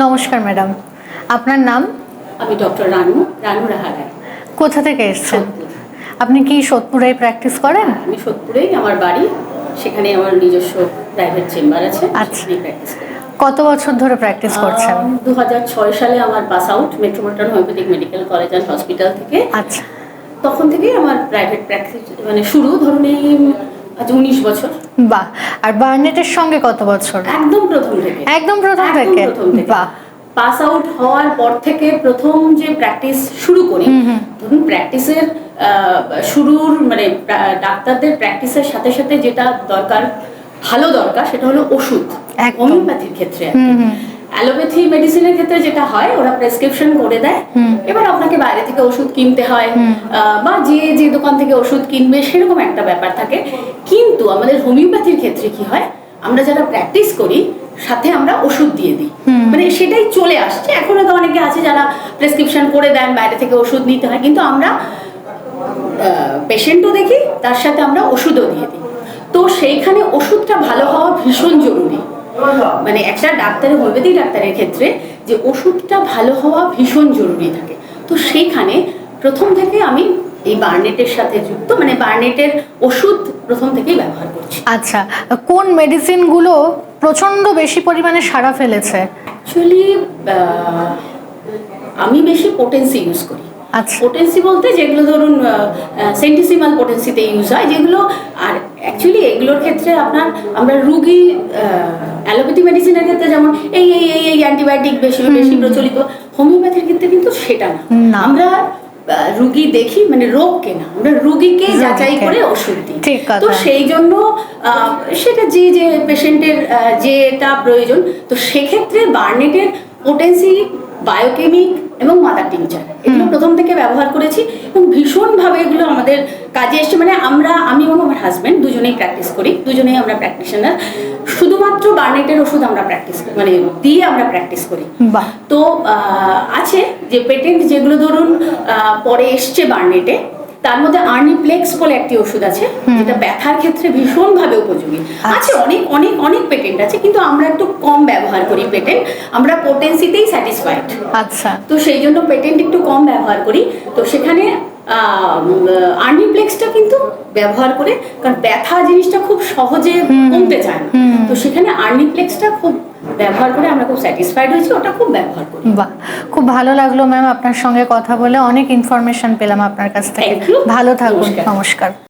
নমস্কার ম্যাডাম, আপনার নাম? আমি ডক্টর রানু রাহারায়। কোথা থেকে এসেছেন? আপনি কি সোদপুরেই প্র্যাকটিস করেন? আমি সোদপুরেই আমার বাড়ি, সেখানে আমার নিজস্ব প্রাইভেট চেম্বার আছে। আচ্ছা, প্র্যাকটিস করি। কত বছর ধরে প্র্যাকটিস করছেন? 2006 সালে আমার pass out metropolitan homeopathic medical college and hospital থেকে। আচ্ছা, তখন থেকেই আমার প্রাইভেট প্র্যাকটিস মানে শুরু, ধরুন এই আজ 19 বছর। বাহ। আর বার্নেটের সঙ্গে কত বছর? একদম প্রথম থেকে। একদম প্রথম থেকে? বাহ। পাস আউট হওয়ার পর থেকে প্রথম যে প্র্যাকটিস শুরু করি, ধরুন প্র্যাকটিসের শুরুর মানে ডাক্তারদের প্র্যাকটিসের সাথে সাথে যেটা দরকার, ভালো দরকার, সেটা হলো ওষুধ। হোমিওপ্যাথির ক্ষেত্রে অ্যালোপ্যাথি মেডিসিনের ক্ষেত্রে যেটা হয়, ওরা প্রেসক্রিপশন করে দেয়, এবার আপনাকে বাইরে থেকে ওষুধ কিনতে হয় বা যে দোকান থেকে ওষুধ কিনবে সেরকম একটা ব্যাপার থাকে। কিন্তু আমাদের হোমিওপ্যাথির ক্ষেত্রে কি হয়, আমরা যারা প্র্যাকটিস করি সাথে আমরা ওষুধ দিয়ে দিই, মানে সেটাই চলে আসছে। এখনো তো অনেকে আছে যারা প্রেসক্রিপশন করে দেন, বাইরে থেকে ওষুধ নিতে হয়, কিন্তু আমরা পেশেন্টও দেখি, তার সাথে আমরা ওষুধও দিয়ে দিই। তো সেইখানে ওষুধটা ভালো হওয়া ভীষণ জরুরি। মানে একটা ডাক্তারের, হোমিওপ্যাথিক ডাক্তারের ক্ষেত্রে যে ওষুধটা ভালো হওয়া ভীষণ জরুরি থাকে। তো সেইখানে প্রথম থেকে আমি এই বার্নেটের সাথে যুক্ত, মানে বার্নেটের ওষুধ প্রথম থেকেই ব্যবহার করছি। আচ্ছা, কোন মেডিসিনগুলো প্রচন্ড বেশি পরিমাণে সাড়া ফেলেছে? অ্যাকচুয়ালি আমি বেশি পোটেন্সি ইউজ করি। আচ্ছা, পোটেন্সি বলতে যেগুলো ধরুন সেন্টিসিমাল পোটেন্সিতে ইউজ হয় যেগুলো, আর অ্যাকচুয়ালি এগুলোর ক্ষেত্রে আমরা রুগী অ্যালোপ্যাথি মেডিসিনের ক্ষেত্রে যেমন এই এই এই এই অ্যান্টিবায়োটিক বেশি বেশি প্রচলিত, হোমিওপ্যাথির ক্ষেত্রে কিন্তু সেটা না। আমরা রুগী দেখি, মানে রোগকে না, আমরা রুগীকে যাচাই করে ওষুধ দিই। তো সেই জন্য সেটা যে পেশেন্টের যেটা প্রয়োজন, তো সেক্ষেত্রে বার্নেটের পোটেন্সি, বায়োকেমিক এবং মাদার টিংচার এগুলো প্রথম থেকে ব্যবহার করেছি এবং ভীষণভাবে এগুলো আমাদের কাজে এসছে। মানে আমি এবং আমার হাজব্যান্ড দুজনেই প্র্যাকটিস করি, দুজনেই আমরা প্র্যাকটিশনার। শুধুমাত্র বার্নেটের ওষুধ আমরা দিয়ে আমরা প্র্যাকটিস করি। তো আছে যে পেটেন্ট যেগুলো ধরুন পরে এসছে বার্নেটে, তার মধ্যে আর্নিপ্লেক্স বলে একটি ওষুধ আছে, যেটা ব্যথার ক্ষেত্রে ভীষণভাবে উপযোগী। আছে অনেক অনেক অনেক পেটেন্ট আছে, কিন্তু আমরা একটু কম ব্যবহার করি পেটেন্ট, আমরা পোটেন্সিতেই স্যাটিসফাইড। আচ্ছা, তো সেই জন্য পেটেন্ট একটু কম ব্যবহার করি। তো সেখানে আর্নিপ্লেক্সটা কিন্তু ব্যবহার করে, কারণ ব্যথা জিনিসটা খুব সহজে কমতে চায় না, তো সেখানে আর্নিপ্লেক্সটা খুব ব্যবহার করে আমরা খুব স্যাটিসফাইড হয়েছি, ওটা খুব ব্যবহার করি। বাহ, খুব ভালো লাগলো ম্যাম আপনার সঙ্গে কথা বলে, অনেক ইনফরমেশন পেলাম আপনার কাছ থেকে। ভালো থাকুন, নমস্কার।